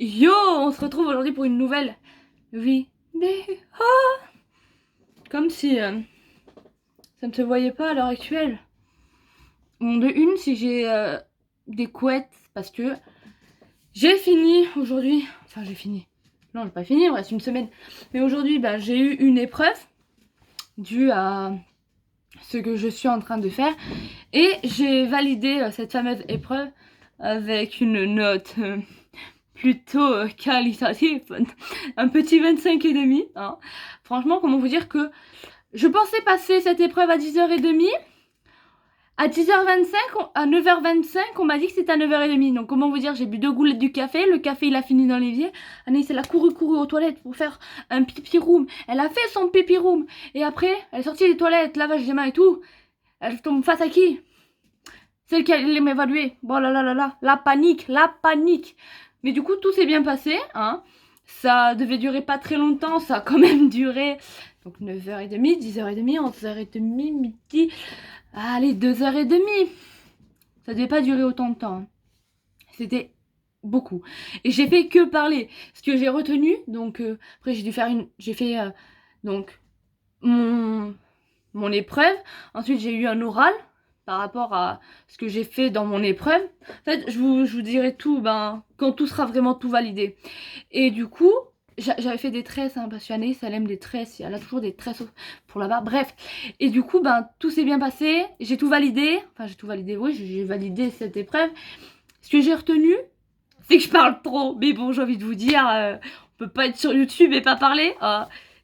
Yo, on se retrouve aujourd'hui pour une nouvelle vidéo. Comme si ça ne se voyait pas à l'heure actuelle. Bon, de une, si j'ai des couettes, parce que j'ai fini aujourd'hui. Enfin, j'ai fini. Non, j'ai pas fini, il me reste une semaine. Mais aujourd'hui, j'ai eu une épreuve due à ce que je suis en train de faire. Et j'ai validé cette fameuse épreuve avec une note plutôt qualitative, un petit 25,5. Hein. Franchement, comment vous dire que je pensais passer cette épreuve à 10h30. À 10h25, à 9h25, on m'a dit que c'était à 9h30. Donc comment vous dire, j'ai bu 2 goulettes du café. Le café, il a fini dans l'évier. Anaïs, elle a couru aux toilettes pour faire un pipi room. Elle a fait son pipi room. Et après, elle est sortie des toilettes, lavage des mains et tout. Elle tombe face à qui? Celle qui allait m'évaluer. Bon là là là là, la panique. Mais du coup, tout s'est bien passé. Hein. Ça devait durer pas très longtemps. Ça a quand même duré. Donc 9h30, 10h30, 11h30, midi. Allez, 2h30. Ça devait pas durer autant de temps. C'était beaucoup. Et j'ai fait que parler. Ce que j'ai retenu, donc après j'ai dû faire j'ai fait donc mon épreuve. Ensuite j'ai eu un oral par rapport à ce que j'ai fait dans mon épreuve. En fait, je vous dirai tout quand tout sera vraiment tout validé. Et du coup, j'avais fait des tresses, hein, parce qu'Anaïs, elle aime des tresses, elle a toujours des tresses pour là-bas, bref. Et du coup, tout s'est bien passé, j'ai tout validé, oui, j'ai validé cette épreuve. Ce que j'ai retenu, c'est que je parle trop, mais bon, j'ai envie de vous dire, on peut pas être sur YouTube et pas parler,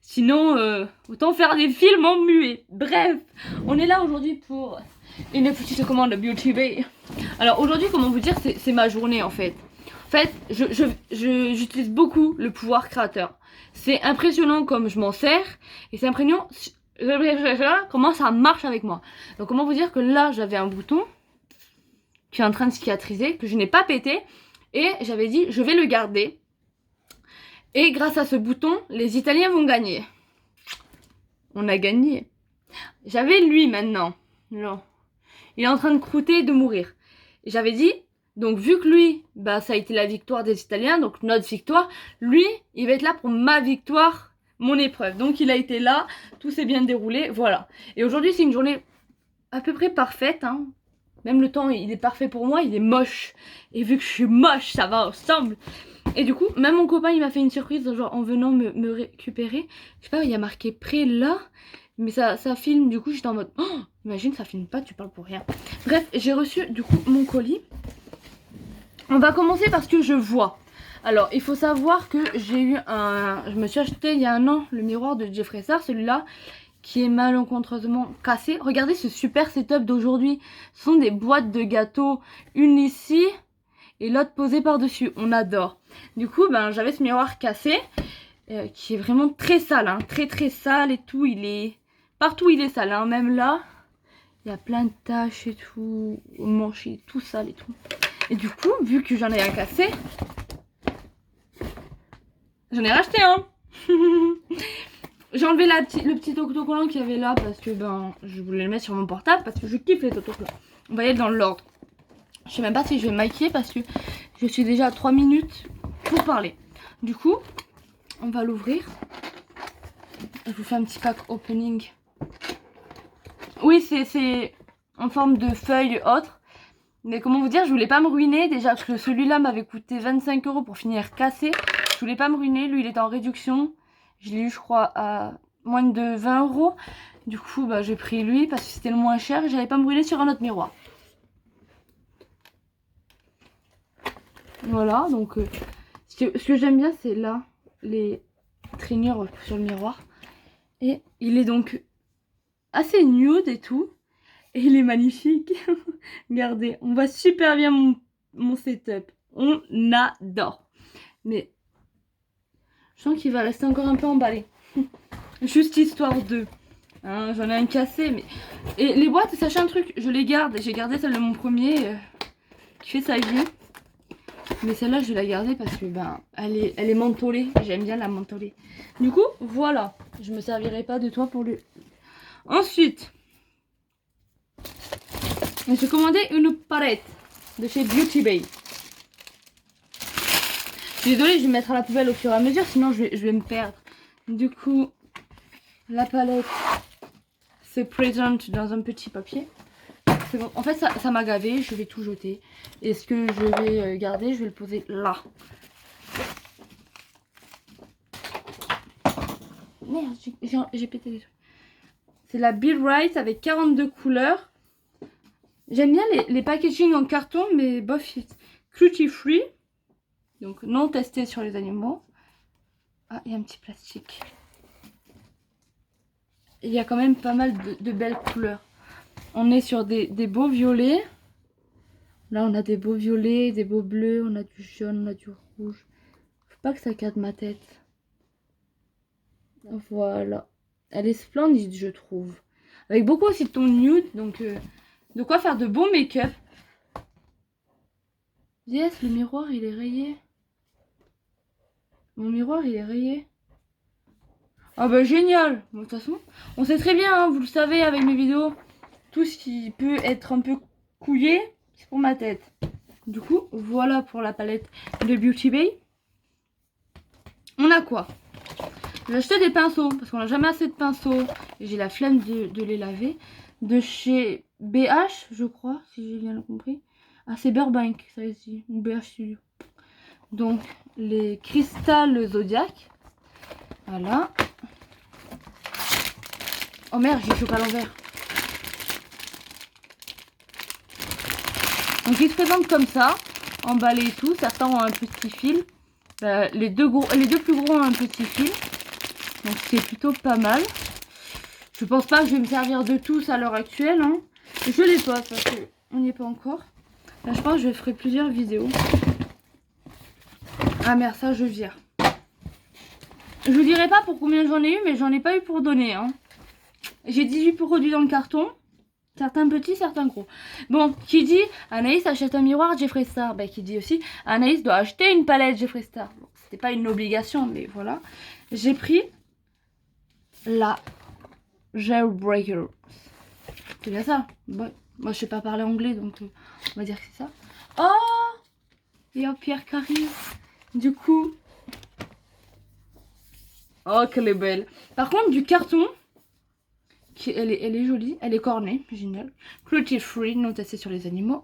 sinon, autant faire des films en muet. Bref, on est là aujourd'hui pour une petite commande Beauty Bay. Alors aujourd'hui, comment vous dire, c'est ma journée en fait. En fait, j'utilise beaucoup le pouvoir créateur. C'est impressionnant comme je m'en sers. Et c'est impressionnant comment ça marche avec moi. Donc comment vous dire que là, j'avais un bouton qui est en train de cicatriser, que je n'ai pas pété. Et j'avais dit, je vais le garder. Et grâce à ce bouton, les Italiens vont gagner. On a gagné. J'avais lui maintenant. Non. Il est en train de croûter et de mourir. Et j'avais dit... Donc vu que lui, ça a été la victoire des Italiens, donc notre victoire, lui, il va être là pour ma victoire, mon épreuve. Donc il a été là, tout s'est bien déroulé, voilà. Et aujourd'hui c'est une journée à peu près parfaite, hein. Même le temps, il est parfait pour moi, il est moche. Et vu que je suis moche, ça va ensemble. Et du coup, même mon copain, il m'a fait une surprise, genre en venant me récupérer. Je sais pas, il y a marqué prêt là, mais ça filme, du coup j'étais en mode, oh, imagine, ça filme pas, tu parles pour rien. Bref, j'ai reçu du coup mon colis. On va commencer par ce que je vois. Alors, il faut savoir que j'ai eu je me suis acheté il y a un an le miroir de Jeffree Star, celui-là qui est malencontreusement cassé. Regardez ce super setup d'aujourd'hui. Ce sont des boîtes de gâteaux, une ici et l'autre posée par-dessus. On adore. Du coup, j'avais ce miroir cassé qui est vraiment très sale, hein, très sale et tout. Il est partout, il est sale, hein, même là. Il y a plein de taches et tout, au manche, il est tout sale et tout. Et du coup, vu que j'en ai un cassé, j'en ai racheté un. J'ai enlevé le petit autocollant qu'il y avait là parce que je voulais le mettre sur mon portable parce que je kiffe les autocollants. On va y aller dans l'ordre. Je sais même pas si je vais maquiller parce que je suis déjà à 3 minutes pour parler. Du coup, on va l'ouvrir. Je vous fais un petit pack opening. Oui, c'est en forme de feuille autre. Mais comment vous dire, je voulais pas me ruiner. Déjà parce que celui-là m'avait coûté 25 € pour finir cassé. Je voulais pas me ruiner. Lui, il était en réduction. Je l'ai eu, je crois, à moins de 20 €. Du coup, j'ai pris lui parce que c'était le moins cher. Et j'allais pas me ruiner sur un autre miroir. Voilà, donc ce que j'aime bien, c'est là, les traînures sur le miroir. Et il est donc assez nude et tout. Et il est magnifique. Regardez, on voit super bien mon setup. On adore. Mais je sens qu'il va rester encore un peu emballé. Juste histoire de. Hein, j'en ai un cassé. Mais... Et les boîtes, sachez un truc, je les garde. J'ai gardé celle de mon premier qui fait sa vie. Mais celle-là, je vais la garder parce que elle est mentholée. J'aime bien la mentholée. Du coup, voilà. Je me servirai pas de toi pour le... Ensuite... j'ai commandé une palette de chez Beauty Bay. Je suis désolée, je vais mettre à la poubelle au fur et à mesure, sinon je vais me perdre. Du coup, la palette se présente dans un petit papier. Bon. En fait, ça m'a gavé, je vais tout jeter. Et ce que je vais garder, je vais le poser là. Merde, j'ai pété les trucs. C'est la Be Right avec 42 couleurs. J'aime bien les packaging en carton, mais bof, cruelty free. Donc non testé sur les animaux. Ah, il y a un petit plastique. Il y a quand même pas mal de belles couleurs. On est sur des beaux violets. Là, on a des beaux violets, des beaux bleus, on a du jaune, on a du rouge. Faut pas que ça casse ma tête. Voilà. Elle est splendide, je trouve. Avec beaucoup aussi de ton nude, donc de quoi faire de beaux make-up. Yes, le miroir, il est rayé. Mon miroir, il est rayé. Ah bah génial. Bon, de toute façon, on sait très bien, hein, vous le savez avec mes vidéos, tout ce qui peut être un peu couillé, c'est pour ma tête. Du coup, voilà pour la palette de Beauty Bay. On a quoi? J'ai acheté des pinceaux, parce qu'on n'a jamais assez de pinceaux. J'ai la flemme de les laver. De chez BH, je crois, si j'ai bien compris. Ah, c'est Burbank, ça ici, ou BH Studio. Donc, les cristals Zodiac. Voilà. Oh merde, j'ai chopé à l'envers. Donc, ils se présentent comme ça, emballés et tout. Certains ont un petit fil. Les deux plus gros ont un petit fil. Donc, c'est plutôt pas mal. Je pense pas que je vais me servir de tous à l'heure actuelle. Hein. Je les pose parce qu'on n'y est pas encore. Là, je pense que je ferai plusieurs vidéos. Ah merde, ça je vire. Je vous dirai pas pour combien j'en ai eu, mais j'en ai pas eu pour donner. Hein. J'ai 18 produits dans le carton. Certains petits, certains gros. Bon, qui dit Anaïs achète un miroir Jeffree Star, bah, qui dit aussi Anaïs doit acheter une palette Jeffree Star. Bon, c'était pas une obligation, mais voilà. J'ai pris la Jailbreaker. C'est bien ça. Ouais. Moi, je sais pas parler anglais, donc on va dire que c'est ça. Oh, il y a Pierre Carré. Du coup. Oh, qu'elle est belle. Par contre, du carton. Elle est jolie. Elle est cornée. Génial. Cruelty free, non testé sur les animaux.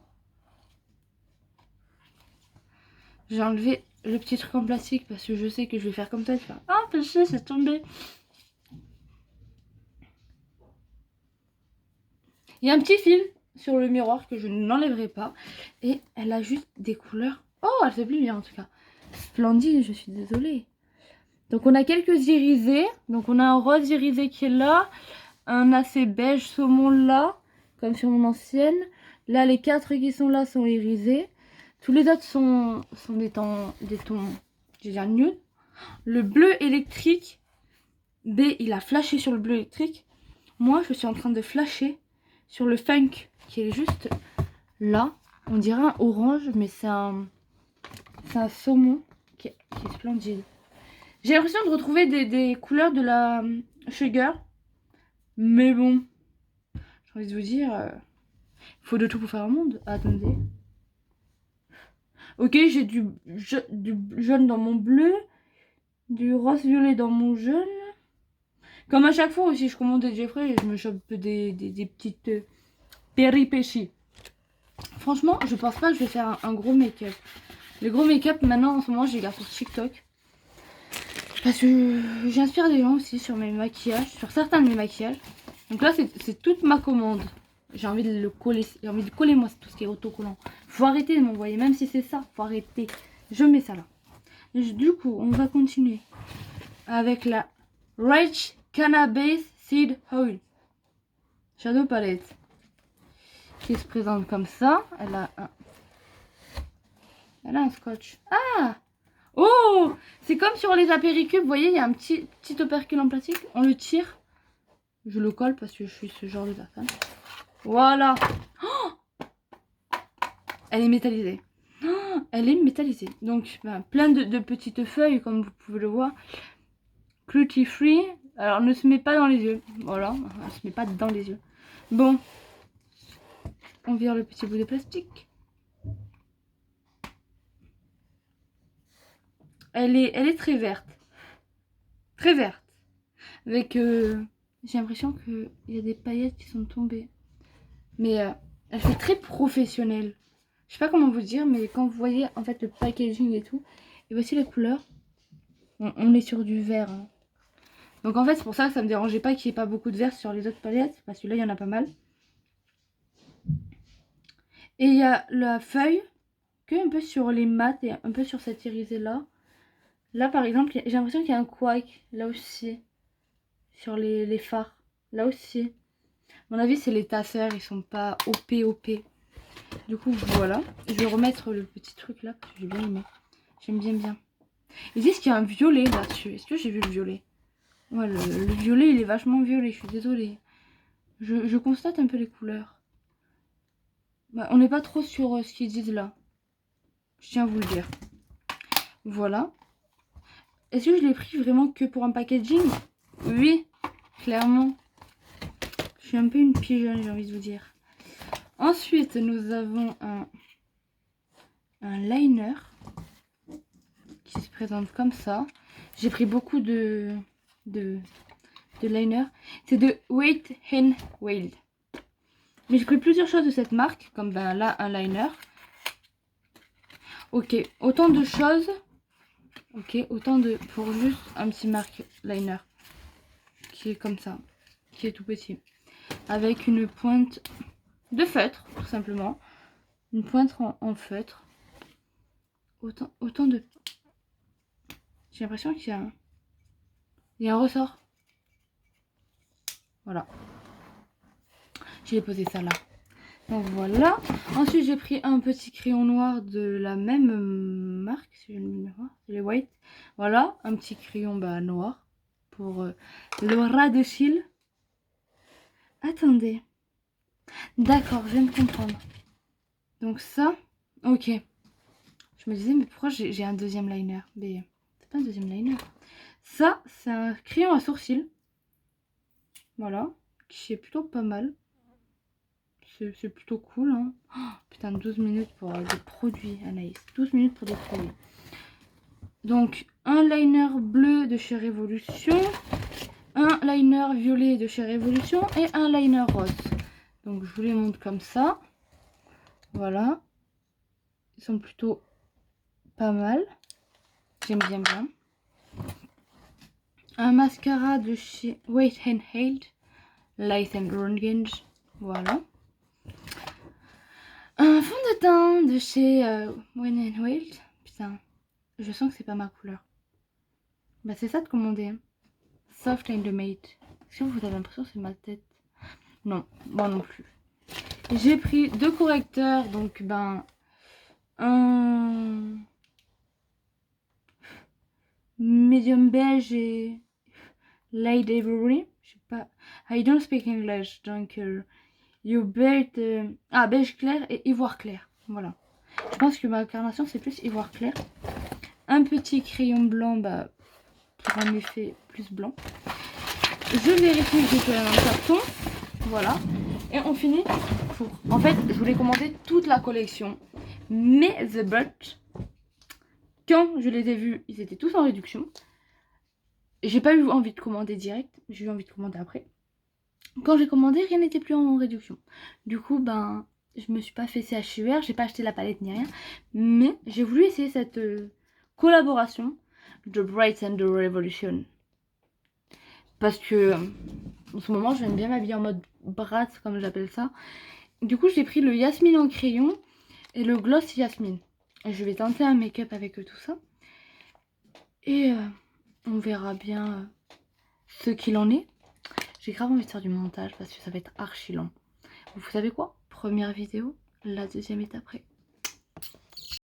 J'ai enlevé le petit truc en plastique parce que je sais que je vais faire comme ça. Ah, péché, c'est tombé. Il y a un petit fil sur le miroir que je n'enlèverai pas. Et elle a juste des couleurs. Oh, elle fait plus bien en tout cas. Splendide, je suis désolée. Donc on a quelques irisés. Donc on a un rose irisé qui est là. Un assez beige saumon là. Comme sur mon ancienne. Là, les 4 qui sont là sont irisés. Tous les autres sont des tons, je vais dire nude. Le bleu électrique. B, il a flashé sur le bleu électrique. Moi, je suis en train de flasher sur le funk qui est juste là. On dirait un orange, mais c'est un saumon qui est splendide. J'ai l'impression de retrouver des couleurs de la Sugar. Mais bon, j'ai envie de vous dire, il faut de tout pour faire un monde. Attendez. Ok, j'ai du jaune dans mon bleu, du rose-violet dans mon jaune. Comme à chaque fois aussi, je commande des Jeffree, je me chope des petites péripéties. Franchement, je pense pas que je vais faire un gros make-up. Les gros make-up, maintenant, en ce moment, je les garde sur TikTok. Parce que j'inspire des gens aussi sur mes maquillages, sur certains de mes maquillages. Donc là, c'est toute ma commande. J'ai envie de le coller. J'ai envie de coller, moi, tout ce qui est autocollant. Faut arrêter de m'envoyer, même si c'est ça. Faut arrêter. Je mets ça là. Du coup, on va continuer avec la Rich Cannabis Seed Oil Shadow Palette. Qui se présente comme ça. Elle a un scotch. Ah! Oh! C'est comme sur les apéricubes. Vous voyez, il y a un petit opercule en plastique. On le tire. Je le colle parce que je suis ce genre de personne. Voilà. Oh, elle est métallisée. Oh, elle est métallisée. Donc, ben, plein de petites feuilles, comme vous pouvez le voir. Cruelty free. Alors, ne se met pas dans les yeux. Voilà. Elle se met pas dans les yeux. Bon. On vire le petit bout de plastique. Elle est très verte. Très verte. Avec... j'ai l'impression qu'il y a des paillettes qui sont tombées. Mais elle fait très professionnelle. Je sais pas comment vous dire, mais quand vous voyez en fait le packaging et tout, et voici les couleurs. On est sur du vert. Hein. Donc en fait, c'est pour ça que ça me dérangeait pas qu'il n'y ait pas beaucoup de vert sur les autres palettes. Parce que là, il y en a pas mal. Et il y a la feuille que un peu sur les mats et un peu sur cette irisée là. Là par exemple, j'ai l'impression qu'il y a un couac là aussi. Sur les phares. Là aussi. À mon avis, c'est les tasseurs, ils sont pas OP. Du coup, voilà. Je vais remettre le petit truc là parce que j'ai bien aimé. J'aime bien. Ils disent qu'il y a un violet là-dessus. Est-ce que j'ai vu le violet? Ouais, le violet, il est vachement violet. Je suis désolée. Je constate un peu les couleurs. Bah, on n'est pas trop sur ce qu'ils disent là. Je tiens à vous le dire. Voilà. Est-ce que je l'ai pris vraiment que pour un packaging? Oui, clairement. Je suis un peu une pigeonne, j'ai envie de vous dire. Ensuite, nous avons un liner qui se présente comme ça. J'ai pris beaucoup de liner. C'est de Wet n Wild. Mais j'ai pris plusieurs choses de cette marque, comme ben là un liner. Ok, autant de choses. Ok, autant de pour juste un petit marque liner qui est comme ça, qui est tout petit, avec une pointe de feutre, tout simplement, une pointe en feutre. Autant de. J'ai l'impression qu'il y a un ressort. Voilà. J'ai posé ça là. Donc voilà. Ensuite, j'ai pris un petit crayon noir de la même marque, si je me mémoire, c'est les White. Voilà, un petit crayon noir pour le ras de cils. Attendez. D'accord, je viens de comprendre. Donc ça, ok. Je me disais, mais pourquoi j'ai un deuxième liner? Mais c'est pas un deuxième liner. Ça, c'est un crayon à sourcils. Voilà, qui est plutôt pas mal. C'est plutôt cool. Hein. Oh, putain, 12 minutes pour des produits, Anaïs. 12 minutes pour des produits. Donc, un liner bleu de chez Révolution. Un liner violet de chez Révolution. Et un liner rose. Donc, je vous les montre comme ça. Voilà. Ils sont plutôt pas mal. J'aime bien. Un mascara de chez Wet n Wild. Light and Orange. Voilà. Un fond de teint de chez Wet n Wild. Putain, je sens que c'est pas ma couleur. Bah c'est ça de commander. Soft and Mate. Est-ce que vous avez l'impression que c'est ma tête? Non, moi non plus. J'ai pris deux correcteurs. Donc un medium beige et light ivory. Je sais pas. I don't speak English. Donc you beige clair et ivoire clair. Voilà. Je pense que ma carnation c'est plus ivoire clair. Un petit crayon blanc pour un effet plus blanc. Je vérifie que j'ai fait un carton. Voilà. Et on finit pour... En fait, je voulais commander toute la collection. Mais The Bunch, quand je les ai vus, ils étaient tous en réduction. J'ai pas eu envie de commander direct. J'ai eu envie de commander après. Quand j'ai commandé, rien n'était plus en réduction. Du coup, je me suis pas fait CHUR. J'ai pas acheté la palette ni rien. Mais j'ai voulu essayer cette collaboration de Bright and the Revolution. Parce que en ce moment, j'aime bien m'habiller en mode brat, comme j'appelle ça. Du coup, j'ai pris le Yasmine en crayon et le Gloss Yasmine. Et je vais tenter un make-up avec tout ça. Et on verra bien ce qu'il en est. J'ai grave envie de faire du montage parce que ça va être archi long. Vous savez quoi? Première vidéo, la deuxième est après.